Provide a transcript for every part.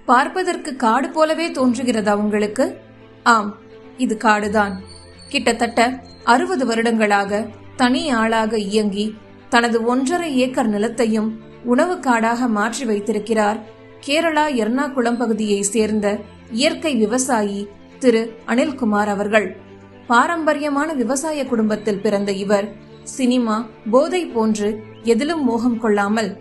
பார்ப்பதற்கு காடு போலவே தோன்றுகிறதா உங்களுக்கு? ஆம், இது காடுதான். கிட்டத்தட்ட 60 வருடங்களாக தனி ஆளாக இயங்கி தனது 1.5 ஏக்கர் நிலத்தையும் உணவு காடாக மாற்றி வைத்திருக்கிறார் கேரளா எர்ணாகுளம் பகுதியை சேர்ந்த இயற்கை விவசாயி திரு அனில்குமார் அவர்கள். பாரம்பரியமான விவசாய குடும்பத்தில் பிறந்த இவர் சினிமா, போதை போன்று எதிலும் மோகம் கொள்ளாமல்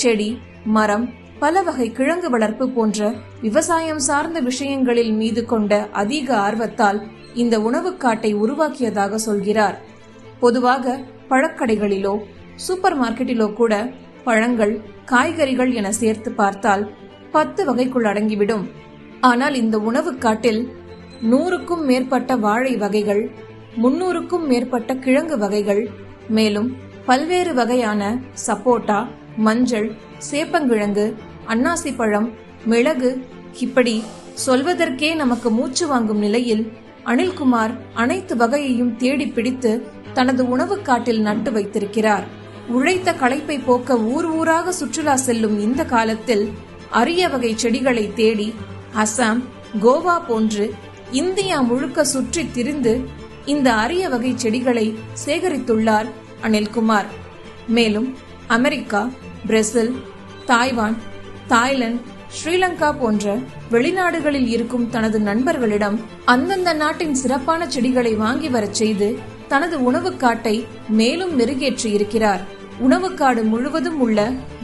செடி, மரம், பல வகை கிழங்கு வளர்ப்பு போன்ற விவசாயம் சார்ந்த விஷயங்களில் மீது கொண்ட அதிக ஆர்வத்தால் இந்த உணவுக்காட்டை உருவாக்கியதாக சொல்கிறார். பொதுவாக பழக்கடைகளிலோ சூப்பர் மார்க்கெட்டிலோ கூட பழங்கள், காய்கறிகள் என சேர்த்து பார்த்தால் 10 வகைக்குள் அடங்கிவிடும். ஆனால் இந்த உணவுக்காட்டில் 100க்கும் மேற்பட்ட வாழை வகைகள், 300க்கும் மேற்பட்ட கிழங்கு வகைகள், மேலும் பல்வேறு வகையான சப்போட்டா, மஞ்சள், சேப்பங்கிழங்கு, அன்னாசி பழம், மிளகு, இப்படி சொல்வதற்கே நமக்கு மூச்சு வாங்கும் நிலையில் அனில்குமார் அனைத்து வகையையும் தேடி பிடித்து தனது உணவுக்காட்டில் நட்டு வைத்திருக்கிறார். உழைத்த களைப்பை போக்க ஊர் ஊராக சுற்றுலா செல்லும் இந்த காலத்தில் அரிய வகை செடிகளை தேடி அசாம், கோவா போன்று இந்தியா முழுக்க சுற்றி திரிந்து இந்த அரிய வகை செடிகளை சேகரித்துள்ளார் அனில்குமார். மேலும் America, Brazil, Taiwan, Thailand, Sri Lanka போன்ற வெளிநாடுகளில் இருக்கும் தனது நண்பர்களிடம் அந்தந்த நாட்டின் சிறப்பான செடிகளை வாங்கி வரச் செய்து தனது உணவுக்காட்டை மேலும் மெருகேற்றி இருக்கிறார். உணவுக்காடு முழுவதும் உள்ள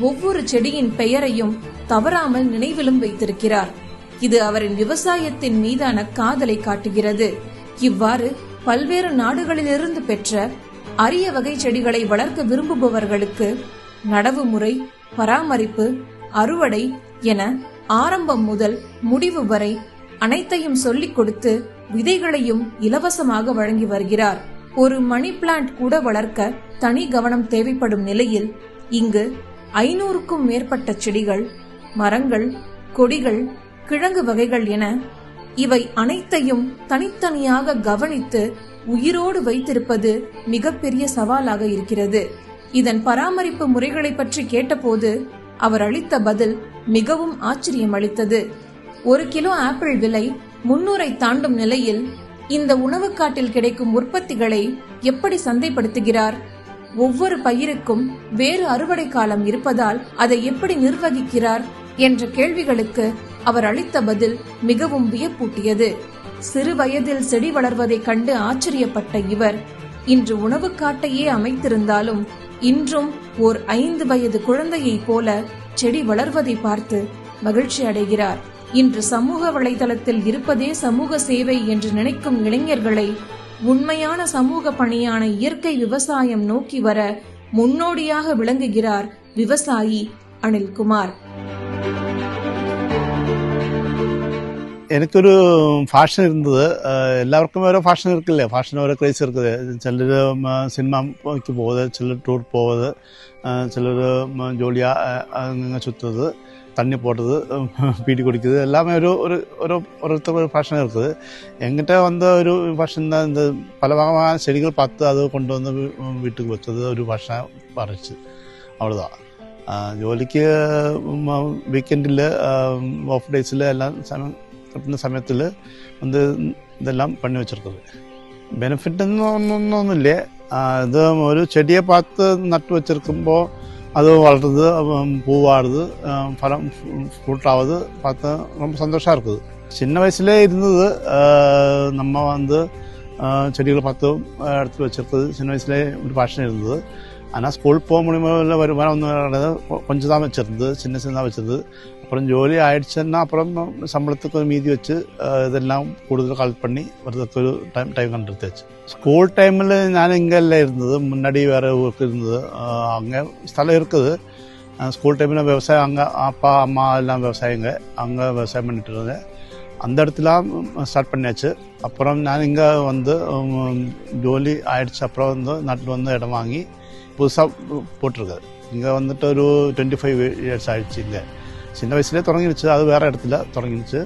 ஒவ்வொரு செடியின் பெயரையும் தவறாமல் நினைவிலும் வைத்திருக்கிறார். இது அவரின் விவசாயத்தின் மீதான காதலை காட்டுகிறது. இவ்வாறு பல்வேறு நாடுகளிலிருந்து பெற்ற அரிய வகை செடிகளை வளர்க்க விரும்புபவர்களுக்கு நடவு முறை, பராமரிப்பு, அறுவடை என ஆரம்பம் முதல் முடிவு வரை அனைத்தையும் சொல்லிக் கொடுத்து விதைகளையும் இலவசமாக வழங்கி வருகிறார். ஒரு மணி பிளான்ட் கூட வளர்க்க தனி கவனம் தேவைப்படும் நிலையில் இங்கு 500க்கும் மேற்பட்ட செடிகள், மரங்கள், கொடிகள், கிழங்கு வகைகள் என இவை அனைத்தையும் தனித்தனியாக கவனித்து உயிரோடு வைத்திருப்பது மிகப்பெரிய சவாலாக இருக்கிறது. இதன் பராமரிப்பு முறைகளை பற்றி கேட்டபோது அவர் அளித்த பதில் மிகவும் ஆச்சரியம் அளித்தது. 1 கிலோ ஆப்பிள் விலை 300ஐ தாண்டும் நிலையில் இந்த உணவுக்காட்டில் கிடைக்கும் உற்பத்திகளை எப்படி சந்தைப்படுத்துகிறார்? ஒவ்வொரு பயிருக்கும் வேறு அறுவடை காலம் இருப்பதால் அதை எப்படி நிர்வகிக்கிறார் என்ற கேள்விகளுக்கு அவர் அளித்த பதில் மிகவும் வியப்பூட்டியது. சிறு வயதில் செடி வளர்வதைக் கண்டு ஆச்சரியப்பட்ட இவர் இன்று உணவுக்காட்டையே அமைத்திருந்தாலும் இன்றும் ஓர் 5 வயது குழந்தையைப் போல செடி வளர்வதை பார்த்து மகிழ்ச்சி அடைகிறார். இன்று சமூக வலைதளத்தில் இருப்பதே சமூக சேவை என்று நினைக்கும் இளைஞர்களை உண்மையான சமூக பணியான இயற்கை விவசாயம் நோக்கி வர முன்னோடியாக விளங்குகிறார் விவசாயி அனில்குமார். എനിക്കൊരു ഫാഷൻ ഇരുന്നത് എല്ലാവർക്കും ഓരോ ഫാഷൻ ഇരിക്കില്ലേ, ഫാഷൻ ഓരോ ക്രേസ് இருக்குது. ചിലർ സിനിമയ്ക്ക് പോകുന്നത്, ചിലർ ടൂർ പോകുന്നത്, ചിലർ ജോലിயாக சுற்றுறது, தண்ணி போடுறது, பீடி குடிக்கிறது, எல்லாமே ஒருத்தர் ஒரு ஃபேஷன் இருக்குது. எங்கிட்ட வந்த ஒரு ஃபேஷன் தான் இந்த பல வகையான செடிகள் பார்த்து அதை கொண்டு வந்து வீட்டுக்கு வச்சது ஒரு ஃபேஷனாக பறிச்சு. அவ்வளோதான். ஜோலிக்கு வீக்கெண்டில், ஆஃப் டேஸில் எல்லாம் சமயத்தில் வந்து இதெல்லாம் பண்ணி வச்சிருக்குது. பெனிஃபிட் ഒന്നുമില്ല. ഇത് ഒരു ചെടിയെ பார்த்து நட்டு வச்சிருக்குമ്പോൾ அது வளருது, பூவாடுது, பழம் ஃப்ரூட்டாகுது, பார்த்து ரொம்ப சந்தோஷமாக இருக்குது. சின்ன வயசுலேயே இருந்தது. நம்ம வந்து செடிகளை பார்த்து எடுத்து வச்சிருக்குது. சின்ன வயசுலேயே ஒரு பேஷன் இருந்தது. ஆனால் ஸ்கூல் போக முடியுமோ இல்லை வருமானம் ஒன்றும் கொஞ்சம் தான் வச்சிருந்தது, சின்னதாக வச்சிருந்தது. அப்புறம் ஜோலி ஆயிடுச்சுன்னா அப்புறம் சம்பளத்துக்கு ஒரு மீதி வச்சு இதெல்லாம் കൂടുതൽ கலெக்ட் பண்ணி வரதுக்கு ஒரு டைம் கண்டுடுத்தாச்சு. ஸ்கூல் டைமில் நான் இங்கே இல்லை இருந்தது, முன்னாடி வேறு ஊருக்கு இருந்தது. அங்கே ஸ்தலம் இருக்குது. ஸ்கூல் டைமில் விவசாயம், அங்கே அப்பா அம்மா எல்லாம் விவசாயிங்க, அங்கே விவசாயம் பண்ணிட்டு இருந்தேன். அந்த இடத்துலாம் ஸ்டார்ட் பண்ணியாச்சு. அப்புறம் நான் இங்கே வந்து ஜோலி ஆயிடுச்சு. அப்புறம் வந்து நாட்டில் வந்து இடம் வாங்கி புதுசாக போட்டிருக்காரு. இங்கே வந்துட்டு ஒரு 25 இயர்ஸ் ஆயிடுச்சு. இங்கே சின்ன வயசுலேயே தொடங்கிடுச்சு, அது வேறு இடத்துல தொடங்கிடுச்சு.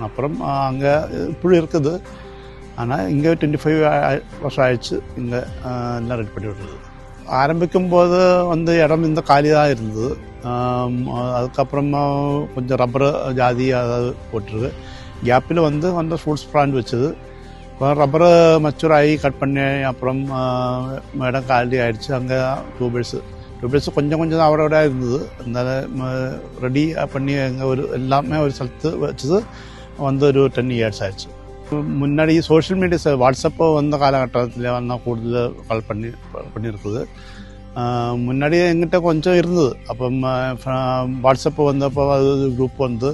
அப்புறம் அங்கே இப்படி இருக்குது. ஆனால் இங்கே 25 வருஷம் ஆயிடுச்சு. இங்கே எல்லாம் ரெடி பண்ணி விடுறது. ஆரம்பிக்கும் போது வந்து இடம் இந்த காலியாக இருந்தது. அதுக்கப்புறமா கொஞ்சம் ரப்பர் ஜாதி அதாவது போட்டிருக்கு. கேப்பில் வந்து ஃப்ரூட்ஸ் பிளான்ட் வச்சது. இப்போ ரப்பர் மெச்சூர் ஆகி கட் பண்ணி அப்புறம் இடம் காலி ஆகிடுச்சு. அங்கே டியூபர்ஸ் கொஞ்சம் கொஞ்சம் அவரோட இருந்தது. அதனால ரெடி பண்ணி அங்கே எல்லாமே ஒரு സ്ഥലത്ത് வச்சது வந்து ஒரு 10 years ஆயிடுச்சு. முன்னாடி சோஷியல் மீடியாஸ் வாட்ஸ்அப்பு வந்த காலகட்டத்தில் வந்தால் കൂടുതൽ கால் பண்ணியிருக்குது. முன்னாடி எங்கிட்ட கொஞ்சம் இருந்தது. അപ്പം വാട്സപ്പ് വന്നപ്പോൾ അത് ഗ്രൂപ്പ് വന്ന്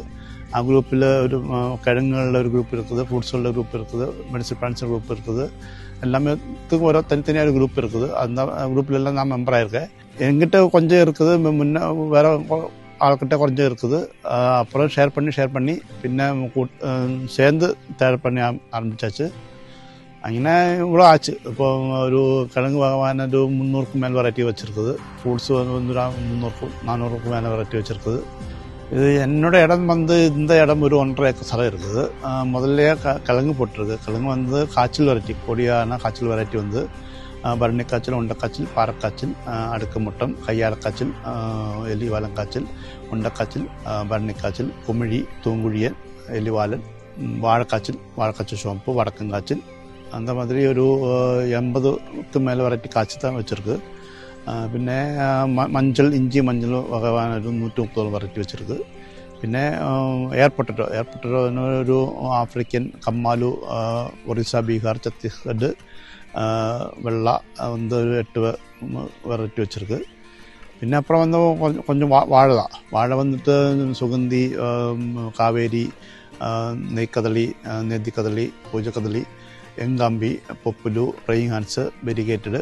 ആ ഗ്രൂപ്പിൽ ഒരു കിഴങ്ങുകളുടെ ഒരു ഗ്രൂപ്പ് இருக்குது, ஃப்ரூட்ஸுள்ள ഗ്രൂപ്പ് இருக்குது, மெடிசன் பிளான்ட்ஸ் ഗ്രൂപ്പ് இருக்குது. எல்லாமே ஓரோ தனித்தனியாக ஒரு ഗ്രൂപ്പ് இருக்குது. அந்த ഗ്രൂப்பிலெல்லாம் நான் மெம்பராக இருக்கேன். எங்கிட்ட கொஞ்சம் இருக்குது, முன்ன வேற ஆள்கிட்ட கொஞ்சம் இருக்குது. அப்புறம் ஷேர் பண்ணி பின்ன சேர்ந்து தயார் பண்ணி ஆரம்பிச்சாச்சு. അങ്ങനെ ഇവിടെ ആച്ച്. ഇപ്പോൾ ഒരു കിഴങ്ങ് ഭഗവാൻ ഒരു 300க்கும் மேல் வெரைட்டி வச்சுருக்குது. ஃப்ரூட்ஸ் வந்து 300-400க்கும் மேலே வெரைட்டி வச்சுருக்குது. இது என்னோட இடம் வந்து இந்த இடம் ஒரு 1.5 ஏக்கர் സ്ഥலம் இருக்குது. முதல்லையே கிழங்கு போட்டிருக்கு. கிழங்கு வந்து காய்ச்சல் வெரைட்டி, கொடியான காய்ச்சல் வெரைட்டி வந்து பரணிக்காய்ச்சல், உண்டைக்காய்ச்சல், பாறைக்காய்ச்சல், அடுக்குமுட்டம், கையாளக்காய்ச்சல், எலிவாலங்காய்ச்சல், உண்டைக்காய்ச்சல், பரணிக்காய்ச்சல், குமிழி, தூங்குழியன், எலிவாலன், வாழைக்காய்ச்சல் சோம்பு, வடக்கங்காய்ச்சல், அந்த மாதிரி ஒரு 80க்கும் மேலே வெரைட்டி காய்ச்சி தான் வச்சுருக்கு. പിന്നെ മഞ്ചൾ, ഇഞ്ചി മഞ്ഞൾ ഭഗവാൻ ഒരു 130 വെറൈറ്റി വെച്ചിருக்கு. പിന്നെ എയർ പൊട്ടറ്റോ ഒരു ആഫ്രിക്കൻ, കമ്മാലു, ഒറീസ, ബീഹാർ, ഛത്തീസ്ഗഡ്, വെള്ള வந்து ഒരു 8 വെറൈറ്റി வச்சுருக்கு. പിന്നെ அப்புறம் வந்து கொஞ்சம் வாழை வந்துட்டு சுகந்தி, காவேரி, நெய்க்கதளி, நெத்திக்கதளி, பூஜக்கதளி, എങ്കാമ്പി, പൊപ്പുലു, റെയിൻ ഹാൻസ്, വെരിഗേറ്റഡ്,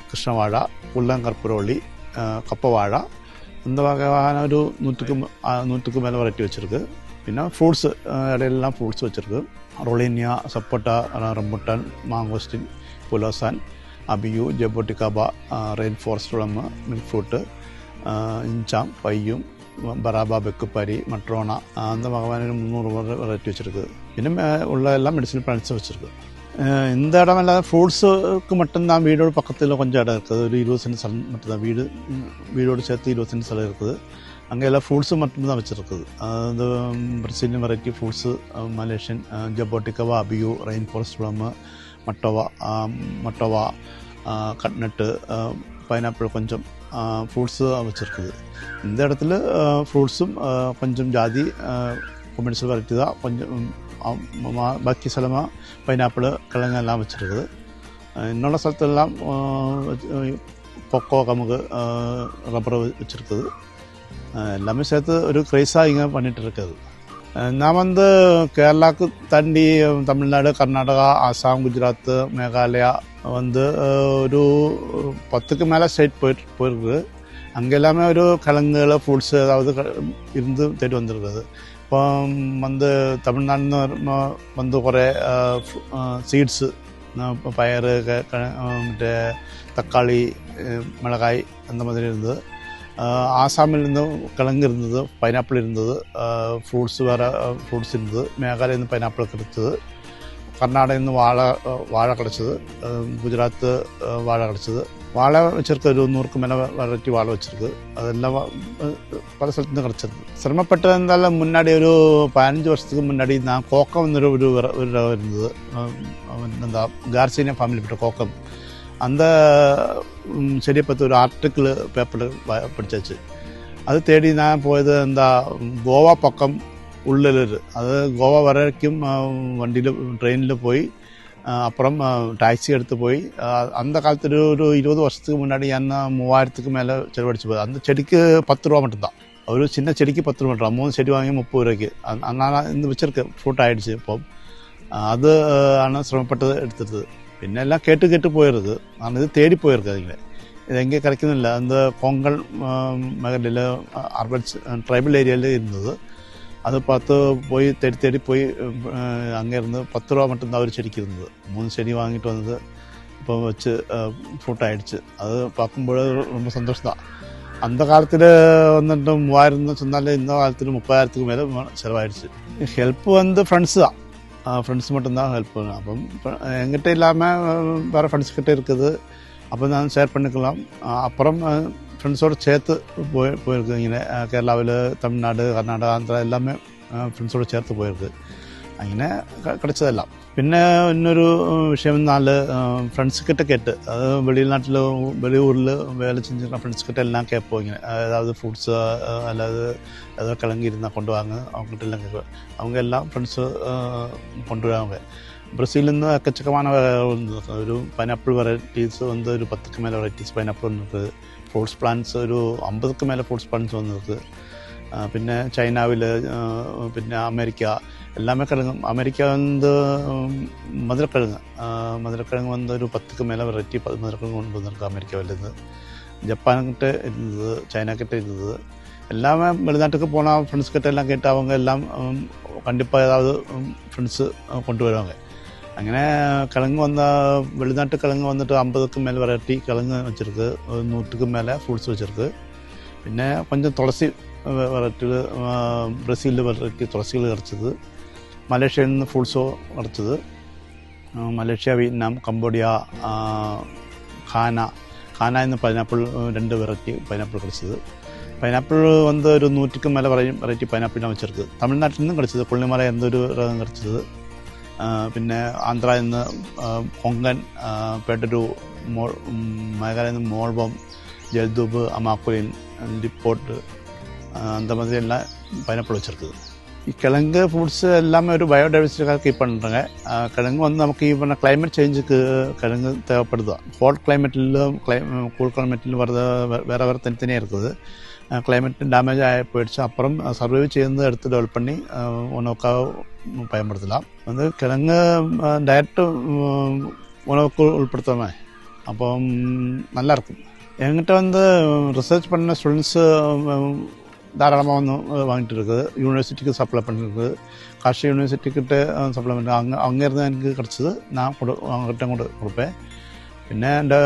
കൃഷ്ണവാഴ, പുല്ലം കർപ്പൂരവള്ളി, കപ്പവാഴ, இந்த வகையான ஒரு 100க்கும் மேலே வெரைட்டி வச்சுருக்கு. പിന്നെ ഫ്രൂട്ട്സ് ഇടയിലെല്ലാം ഫ്രൂട്ട്സ് வச்சுருக்கு. Rollinia, sapota, rambutan, mangosteen, pulasan, abiu, jaboticaba, rainforest plum, milk fruit, ഇഞ്ചാം, പയ്യും, பராபா, பெக்குப்பாரி, மட்ரோனா, அந்த வகையான 300 வெரைட்டி வச்சுருக்கு. இன்னும் உள்ள எல்லாம் மெடிசன் பிளான்ட்ஸ் வச்சுருக்கு. இந்த இடம் எல்லாம் ஃப்ரூட்ஸுக்கு மட்டும்தான் வீடோட பக்கத்தில் கொஞ்சம் இடம் இருக்குது. ஒரு 20 சென்ட் സ്ഥലம் மட்டும்தான், வீடோடு சேர்த்து 20 சென்ட் സ്ഥലம் இருக்குது. அங்கே எல்லாம் ஃப்ரூட்ஸு மட்டும்தான் வச்சுருக்குது. அது Brazilian variety fruits, Malaysian, jaboticaba, abiu, rainforest plum, மட்டோவா, கட்நட்டு, பைனாப்பிள், கொஞ்சம் ஃப்ரூட்ஸு வச்சுருக்குது. இந்த இடத்துல ஃப்ரூட்ஸும் கொஞ்சம் ஜாதி மெடிசன் வெரைட்டி தான். கொஞ்சம் பாக்கி സ്ഥലமாக பைனாப்பிள், கிழங்கு எல்லாம் வச்சுருக்குது. இன்னொரு സ്ഥലത്തെല്ലാം கொக்கோ, கமுகு, ரப்பர் வச்சுருக்குது. எல்லாமே சேர்த்து ஒரு க்ரைஸாக இங்கே பண்ணிகிட்டு இருக்குது. நான் வந்து கேரளாவுக்கு தாண்டி தமிழ்நாடு, கர்நாடகா, ஆசாம், குஜராத், மேகாலயா வந்து ஒரு 10க்கு மேலே ஸ்டேட் போயிருக்கு. அங்கே எல்லாமே ஒரு கிழங்குகள், ஃப்ரூட்ஸு ஏதாவது இருந்து தேடி வந்துருக்குது. இப்போ வந்து தமிழ்நாடுன்னு வந்து കുറേ സീഡ്സ്, പയർ, മറ്റേ തക്കാളി, மிளகாய் அந்த மாதிரி இருந்தது. ஆசாமில் இருந்து கிழங்கு இருந்தது, பைனாப்பிள் இருந்தது, ஃப்ரூட்ஸ் வேறு ஃப்ரூட்ஸ் இருந்தது, மேகாலயிருந்து பைனாப்பிள் கிடச்சிது, கர்நாடகிருந்து வாழை கிடச்சிது, குஜராத்து வாழை கிடச்சிது. வாழை வச்சுருக்கு ஒரு 100க்கும் மேலே வெரைட்டி வாழை வச்சுருக்கு. அதெல்லாம் பல സ്ഥലത്തുനിന്ന് கிடச்சது. சிரமப்பட்டு இருந்தாலும் முன்னாடி ஒரு 15 வருஷத்துக்கு முன்னாடி நான் கோக்கம் ஒரு இருந்தது. എന്താ ഗാർസീനിയ ഫാമിലിപ്പെട്ട കോക്കം. அந்த செடியை பற்றி ஒரு ஆர்டிக்கிள் பேப்பரில் படித்தாச்சு. அது தேடி நான் போയത് എന്താ கோவா பக்கம் உள்ளூர். அது கோவா வரைக்கும் வண்டியில் ட்ரெயினில் போய் அப்புறம் டாக்ஸி எடுத்து போய் அந்த காலத்தில் ஒரு 20 வருஷத்துக்கு முன்னாடி என்ன 3000க்கு மேலே செலவழிச்சு போகுது. அந்த செடிக்கு 10 ரூபா மட்டும்தான். ஒரு சின்ன செடிக்கு 10 ரூபா மட்டும். 3 செடி வாங்கி 30 ரூபாய்க்கு. நான் இந்த வச்சிருக்க ஃப்ரூட் ஆகிடுச்சு. இப்போ அது ஆனால் சிரமப்பட்டது எடுத்துருது. പിന്നെ എല്ലാം കേട്ട് പോയിരുന്നത്. കാരണം ഇത് തേടി പോയിരിക്കും. അതിങ്ങനെ ഇതെങ്കിൽ கிடைக்குന്നില്ല. அந்த கொங்கல் മേഖലയിൽ അർബൻ ട്രൈബൽ ഏരിയയിൽ ഇരുന്നത്. അത് പോയി തേടി പോയി അങ്ങേ ഇരുന്ന് 10 രൂപ மட்டும்தான் ഒരു ചെടിക്ക് ഇരുന്നത്. 3 செடி வாங்கிட்டு வந்தது இப்போ வச்சு ஃப்ரூட் ஆகிடுச்சு. அது பார்க்கும்போது ரொம்ப சந்தோஷம் தான். அந்த காலத்தில் வந்துட்டு 3000 சொன்னாலே இந்த காலத்தில் 30,000க்கு மேலே செலவாயிடுச்சு. ஹெல்ப் வந்து ஃப்ரெண்ட்ஸு தான். ஃப்ரெண்ட்ஸ் மட்டும்தான் ஹெல்ப் பண்ணும். അപ്പം எங்கிட்ட இல்லாமல் வேறு ஃப்ரெண்ட்ஸ்கிட்ட இருக்குது. அப்போ நான் ஷேர் பண்ணிக்கலாம். அப்புறம் ஃப்ரெண்ட்ஸோடு சேர்த்து போயிருக்கு. இங்கே கேரளாவில், தமிழ்நாடு, கர்நாடகா, ஆந்திரா எல்லாமே ஃப்ரெண்ட்ஸோடு சேர்த்து போயிருக்கு. അങ്ങനെ கிடைச்சதெல்லாம். പിന്നെ இன்னொரு விஷயம் நாலு ஃப்ரெண்ட்ஸுக்கிட்ட கேட்டு, அதாவது வெளிநாட்டில் வெளியூரில் வேலை செஞ்சுருக்க ஃப்ரெண்ட்ஸ்கிட்ட எல்லாம் கேட்போம். இங்கே ஏதாவது ஃப்ரூட்ஸு அல்லது ஏதாவது கிழங்கு இருந்தால் கொண்டு வாங்க, அவங்ககிட்ட எல்லாம் கேட்போம். அவங்க எல்லாம் ஃப்ரெண்ட்ஸு கொண்டு வருவாங்க. ബ്രസീലിൽ നിന്ന് എക്കച്ചക്കமான ഒരു പൈനാപ്പിൾ വെറൈറ്റീസ് வந்து ഒരു 10க்கு மேலே வெரைட்டிஸ் பைனாப்பிள் வந்துருக்கு. ஃப்ரூட்ஸ் பிளான்ட்ஸ் ஒரு 50க்கு மேலே ஃப்ரூட்ஸ் பிளான்ட்ஸ் வந்துருக்கு. പിന്നെ ചൈനാവിൽ, പിന്നെ അമേരിക്ക எல்லாமே கிழங்கு. அமெரிக்கா வந்து மதுரக்கிழங்கு வந்து ஒரு 10க்கு மேலே வெரைட்டி மதுரக்கிழங்கு கொண்டு வந்திருக்கு அமெரிக்காவிலேருந்து. ஜப்பான்கிட்ட இருந்தது, சைனாக்கிட்ட இருந்தது. எல்லாமே வெளிநாட்டுக்கு போனால் ஃப்ரெண்ட்ஸ்கிட்ட எல்லாம் கேட்டு அவங்க எல்லாம் கண்டிப்பாக ஏதாவது ஃப்ரெண்ட்ஸு கொண்டு வருவாங்க. അങ്ങനെ കിഴങ്ങ് வெளிநாட்டு கிழங்கு வந்துட்டு 50க்கு மேலே வெரைட்டி கிழங்கு வச்சுருக்கு. 100க்கு மேலே ஃப்ரூட்ஸ் வச்சுருக்கு. പിന്നെ கொஞ்சம் துளசி വെറൈറ്റികൾ, ബ്രസീലിൽ വെറൈറ്റി തുളസികൾ കിടച്ചത്. മലേഷ്യയിൽ നിന്ന് ഫ്രൂട്ട്സോ കിടച്ചത്. മലേഷ്യ, വിയറ്റ്നാം, കംബോഡിയ, ഖാന എന്ന പൈനാപ്പിൾ 2 വെറൈറ്റി പൈനാപ്പിൾ കിടച്ചത്. പൈനാപ്പിൾ வந்து ഒരു 100க்கு மேலே வெரைட்டி பைனாப்பிள் வச்சிருக்கு. தமிழ்நாட்டில் നിന്നും കിടച്ചത് പുള്ളിമല എന്നൊരു രകം കിടച്ചത്. പിന്നെ ആന്ധ്രയിൽ നിന്ന് കൊങ്കൺ, പെഡരു, മേഘാലയിൽ നിന്ന് മോൾബം, ജൽദൂബ്, അമാക്കുലിൻ, ലിപ്പോട്ട്, அந்த மாதிரி எல்லாம் பைனாப்பிள் வச்சுருக்குது. கிழங்கு ஃப்ரூட்ஸு எல்லாமே ஒரு பயோடைவர்சிட்டிக்காக கீப் பண்ணுறாங்க. கிழங்கு வந்து நமக்கு இப்போ கிளைமேட் சேஞ்சுக்கு கிழங்கு தேவைப்படுது. ஹாட் கிளைமேட்டிலும் கூல் கிளைமேட்டிலும் வேறு தனித்தனியாக இருக்குது. கிளைமேட் டேமேஜ் ஆகி போயிடுச்சு. அப்புறம் சர்வைவ் சேர்ந்து எடுத்து டெவலப் பண்ணி உணவுக்காக பயன்படுத்தலாம். வந்து கிழங்கு டயட்டு உணவுக்கு உட்படுத்தாமல் அப்போ நல்லாயிருக்கும். என்கிட்ட வந்து ரிசர்ச் பண்ண ஸ்டூடெண்ட்ஸு தாராளமாக வந்து வாங்கிட்டு இருக்குது. யூனிவர்சிட்டிக்கு சப்ளை பண்ணிருக்கு. காஷி யூனிவர்சிட்டிக்கிட்ட சப்ளை பண்ணி அங்கேருந்து எனக்கு கிடச்சிது. நான் அவங்ககிட்ட கூட கொடுப்பேன். പിന്നെ എൻ്റെ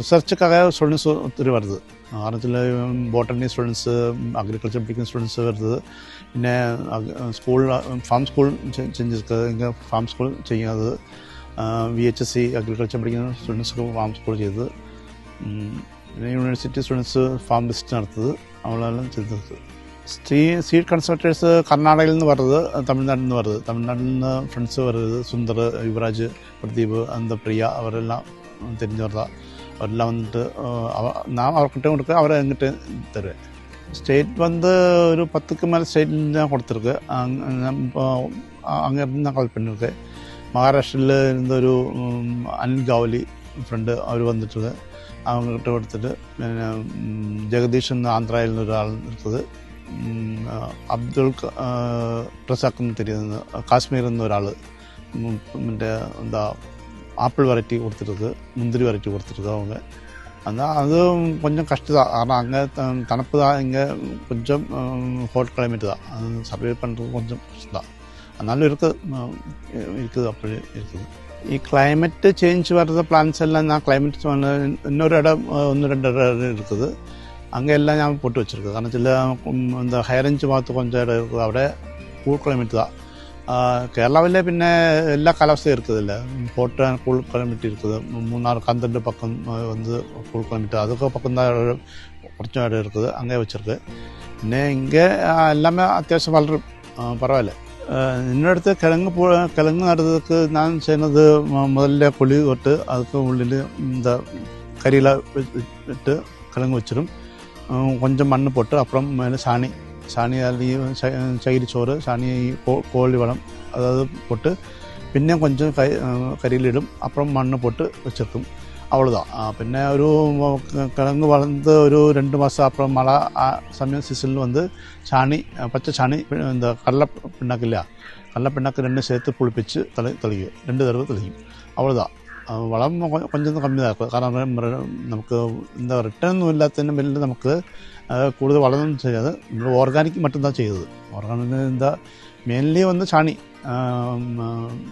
റിസർച്ചൊക്കെ സ്റ്റുഡൻസ് ഒത്തിരി വരുന്നത്. കാരണത്തിൽ ബോട്ടണി സ്റ്റുഡൻസ്, അഗ്രികൾച്ചർ പഠിക്കുന്ന സ്റ്റുഡൻസ് വരുന്നത്. പിന്നെ സ്കൂൾ ഫാം സ്കൂൾ செஞ்சிருக்கு. இங்கே ஃபார்ம் ஸ்கூல் ചെയ്യാது. VHSC അഗ്രികൾച്ചർ പഠിക്കുന്ന സ്റ്റുഡൻസ് ഫാം സ്കൂൾ ചെയ്തത്. പിന്നെ യൂണിവേഴ്സിറ്റി സ്റ്റുഡൻസ് ഫാം വിസിറ്റ് നടത്തത്. അവളെല്ലാം ചെയ്തത്. സീഡ് കൺസൾട്ടേഴ്സ് കർണാടകയിൽ നിന്ന് വരുന്നത്, തമിഴ്നാട്ടിൽ നിന്ന് വരുന്നത്. തമിഴ്നാട്ടിൽ നിന്ന് ഫ്രണ്ട്സ് വരുന്നത് സുന്ദർ, യുവരാജ്, പ്രദീപ്, അന്തപ്രിയ അവരെല്ലാം தெரிஞ்சவர். அவரெல்லாம் வந்துட்டு நான் அவர்கிட்ட கொடுக்க அவரை எங்கிட்ட தருவேன். ஸ்டேட் வந்து ஒரு 10க்கு மேலே ஸ்டேட்டில் தான் கொடுத்துருக்கு. அங்கேருந்து தான் கால் பண்ணியிருக்கேன். மகாராஷ்டிரயில் இருந்த ஒரு அனில் காவலி ஃப்ரெண்டு அவர் வந்துட்டு அவங்ககிட்ட கொடுத்துட்டு. ஜெகதீஷ் ஆந்திராவில் இருந்து ஒரு ஆள் இருக்குது. அப்துல் ரசாக்னு தெரியுது, காஷ்மீர் இருந்து ஒரு ஆள். மற்ற இந்த ஆப்பிள் வெரைட்டி கொடுத்துருக்கு, முந்திரி வெரைட்டி கொடுத்துருக்கு அவங்க. அதுவும் கொஞ்சம் கஷ்டம் தான். ஆனால் அங்கே தனப்பு தான், இங்கே கொஞ்சம் ஹாட் கிளைமேட் தான். அது சர்வே பண்ணுறது கொஞ்சம் கஷ்டம் தான். அதனால இருக்குது அப்படி இருக்குது. ഈ ക്ലൈമറ്റ് ചേഞ്ച് വരുന്ന പ്ലാന്റ്സ് എല്ലാം ഞാൻ ക്ലൈമറ്റ് இன்னொரு இடம் 1-2 இடம் இருக்குது. அங்கே எல்லாம் நான் போட்டு வச்சுருக்கேன். കാരണം ചില இந்த ഹൈറേഞ്ച് ഭാഗത്ത് கொஞ்சம் இடம் இருக்குது. അവിടെ കൂൾ ക്ലൈമറ്റ് தான். கேரளாவில் பின்ன எல்லா காலவசதியும் இருக்குதுல்ல. ஹாட் அண்ட் கூல் கிளைமேட் இருக்குது. மூணார் கந்தண்டு பக்கம் வந்து கூல் கிளைமேட், அதுக்கு பக்கம் தான் കുറച്ചും இடம் இருக்குது. அங்கே வச்சுருக்கு. പിന്നെ இங்கே எல்லாமே அத்தியாவசியம் വളരെ பரவாயில்ல. இன்னொருத்த கிழங்கு நடுறதுக்கு நான் செய்யறது, முதல்ல குழி விட்டு அதுக்கு உள்ளில் இந்த கறியில் விட்டு கிழங்கு வச்சிடும். கொஞ்சம் மண் போட்டு அப்புறம் மேலே சாணி அதுலேயும் சைரி சோறு, சாணி, கோழி வளம் அதாவது போட்டு പിന്നെ கொஞ்சம் கறியிலிடும். அப்புறம் மண் போட்டு வச்சிருக்கும். அவ்வளோதான். പിന്നെ ஒரு கிழங்கு வளர்ந்து ஒரு 2 மாதம் அப்புறம் மழை சமயம் சீசனில் வந்து பச்சை சாணி, இந்த கடலை பிண்ணாக்கு இல்லையா, கடலை பிண்ணாக்கு 2 சேர்த்து புளிப்பிச்சு தெளிக்கும். 2 தடவை தெளிக்கும். அவ்வளோதான். வளம் கொஞ்சம் கம்மி தான் இருக்கும். കാരണം നമുക്ക് എന്താ റിട്ടേണൊന്നും ഇല്ലാത്തതിന് വലിയ നമുക്ക് കൂടുതൽ വളമൊന്നും ചെയ്യാതെ നമ്മൾ ഓർഗാനിക് மட்டும்தான் ചെയ്തത്. ഓർഗാനിക് എന്താ മെയിൻലി வந்து சாணி,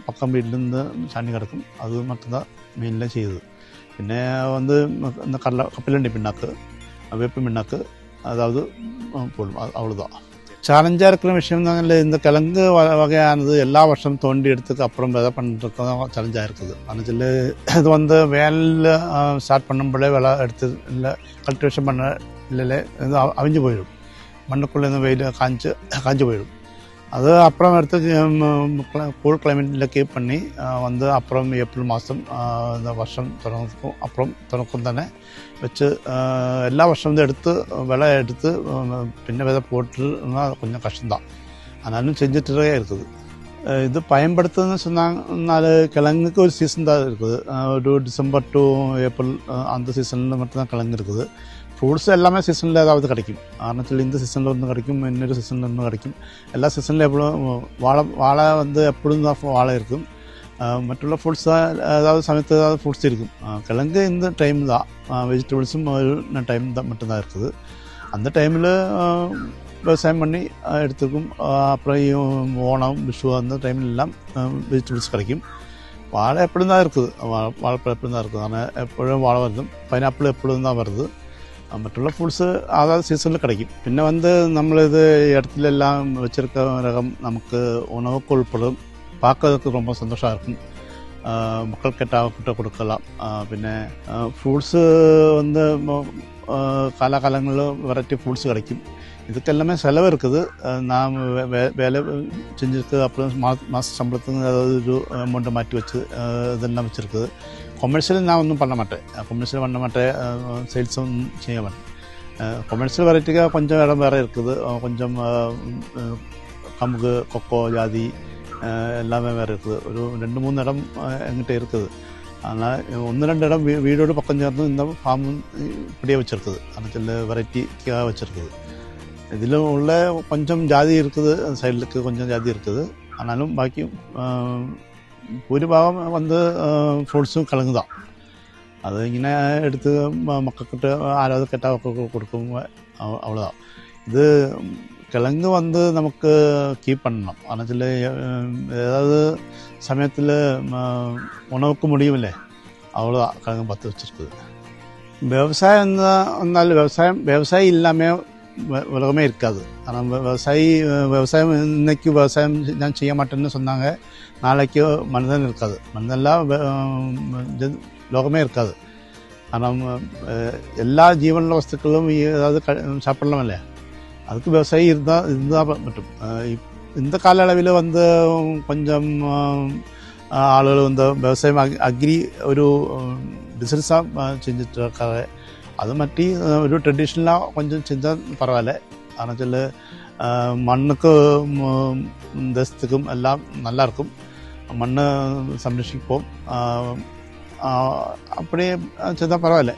பக்கம் வீட்டிலேருந்து சாணி கிடக்கும். அது மட்டும்தான் மெயினில் செய்தது. പിന്നെ வந்து இந்த கப்பிலண்டி பிண்ணாக்கு, வேப்ப பிண்ணாக்கு அதாவது போடும். அவ்வளோதான். சேலஞ்சாக இருக்கிற விஷயம் தாங்க இந்த கிழங்கு வகையானது எல்லா வருஷம் தோண்டி எடுத்துக்கு அப்புறம் விதை பண்ணுறது தான் சேலஞ்சாக இருக்குது. ஆனால் இது வந்து வேனில் ஸ்டார்ட் பண்ணும்போதே விலை எடுத்து இல்லை கல்டிவேஷன் பண்ண இல்லை இது அவிஞ்சு போயிடும். மண்ணுக்குள்ளே இருந்து வெயில் காஞ்சு போயிடும். அது அப்புறம் எடுத்து கூல் கிளைமேட்டில் கீப் பண்ணி வந்து அப்புறம் ஏப்ரல் மாதம் இந்த வருஷம் தொடங்கும் அப்புறம் தொடக்கம் தானே வச்சு எல்லா வருஷம் வந்து எடுத்து விலை எடுத்து பின்ன விதை போட்டுன்னா கொஞ்சம் கஷ்டம்தான். ஆனாலும் செஞ்சுட்டே இருக்குது. இது பயன்படுத்துன்னு சொன்னாங்கனால கிழங்குக்கு ஒரு சீசன் தான் இருக்குது. ஒரு டிசம்பர் டு ஏப்ரல் அந்த சீசனில் மட்டும்தான் கிழங்கு இருக்குது. ஃப்ரூட்ஸ் எல்லாமே சீசனில் ஏதாவது கிடைக்கும். ஆரம்பத்தில் இந்த சீசனில் ஒன்று கிடைக்கும், இன்னொரு சீசனில் ஒன்று கிடைக்கும். எல்லா சீசனில் எப்பொழுதும் வாழை வந்து எப்பொழுதும் தான் வாழை இருக்கும். மറ്റുள்ள ஃப்ரூட்ஸ் தான் ஏதாவது சமயத்தில் ஏதாவது ஃப்ரூட்ஸ் இருக்கும். கிழங்கு இந்த டைம் தான், வெஜிடபிள்ஸும் ஒரு டைம் தான் மட்டும்தான் இருக்குது. அந்த டைமில் விவசாயம் பண்ணி எடுத்துக்கும். அப்புறம் ஓணம் விஷு அந்த டைமில் எல்லாம் வெஜிடபிள்ஸ் கிடைக்கும். வாழை எப்பொழுதும் தான் இருக்குது, வாழைப்பழம் எப்பொழுதும் தான் இருக்குது. ஆனால் எப்பொழுதும் வாழை வருது, பைனாப்பிள் எப்பொழுதும் தான் வருது. மറ്റുள்ள ஃப்ரூட்ஸு அதாவது சீசனில் கிடைக்கும். பின்ன வந்து நம்மளது இடத்துல எல்லாம் வச்சுருக்க ரகம் நமக்கு உணவுக்கு உட்படும் பார்க்கறதுக்கு ரொம்ப சந்தோஷமாக இருக்கும். மக்கள் கிட்ட கொடுக்கலாம். பின்ன ஃப்ரூட்ஸு வந்து காலகாலங்களில் வெரைட்டி ஃப்ரூட்ஸ் கிடைக்கும். இதுக்கெல்லாமே செலவு இருக்குது. நாம் வேலை செஞ்சுருக்கு. அப்புறம் மாத சம்பளத்துக்கு ஏதாவது ஒரு அமௌண்ட்டை மாற்றி வச்சு இதெல்லாம் வச்சுருக்குது. கொமர்ஷியல் நான் ஒன்றும் பண்ண மாட்டேன். கொமர்ஷியல் பண்ண மாட்டேன், சேல்ஸும் செய்ய மாட்டேன். கொமர்ஷியல் வெரைட்டிக்காக கொஞ்சம் இடம் வேறு இருக்குது. கொஞ்சம் கமுகு, கொக்கோ, ஜாதி எல்லாமே வேறு இருக்குது. ஒரு 2-3 இடம் எங்கிட்ட இருக்குது. ஆனால் 1-2 இடம் வீடோடு பக்கம் சேர்ந்து இந்த ஃபார்மும் இப்படியே வச்சுருக்குது. அந்த சில வெரைட்டிக்காக வச்சுருக்குது. இதில் உள்ள கொஞ்சம் ஜாதி இருக்குது, சைடுக்கு கொஞ்சம் ஜாதி இருக்குது. ஆனாலும் பாக்கி ഭൂരിഭാഗം வந்து ഫ്രൂട്ട്സും കിഴങ്ങ് தான். அது இங்கே எடுத்து மக்கள்கிட்ட ஆறாவது கெட்டால் கொடுக்கும், அவ்வளோதான். இது கிழங்கு வந்து நமக்கு கீப் பண்ணணும். ஆனால் சில ஏதாவது சமயத்தில் உணவுக்கு முடியுமில்லை, அவ்வளோதான் கிழங்கு பார்த்து வச்சுருக்குது. விவசாயம் வந்தால் விவசாயி இல்லாமல் உலகமே இருக்காது. ஆனால் விவசாயம் இன்னைக்கு விவசாயம் நான் செய்ய மாட்டேன்னு சொன்னாங்க, நாளைக்கு மனிதன் இருக்காது. மனிதன்லாம் லோகமே இருக்காது. ஆனால் எல்லா ஜீவனுள்ள வஸ்துக்களும் ஏதாவது சாப்பிடலாம் இல்லையா, அதுக்கு விவசாயி இருந்தால் மட்டும். இந்த கால அளவில் வந்து கொஞ்சம் ஆளுகள் வந்து விவசாயம் அக்ரி ஒரு பிஸ்னஸாக செஞ்சுட்டு இருக்காங்க. அது மட்டி ஒரு ட்ரெடிஷ்னலாக கொஞ்சம் செஞ்சால் பரவாயில்ல. ஆனால் சில மண்ணுக்கு தேசத்துக்கும் எல்லாம் நல்லாயிருக்கும். மண்ணை சம்ரட்சிப்போம், அப்படியே செஞ்சால் பரவாயில்ல.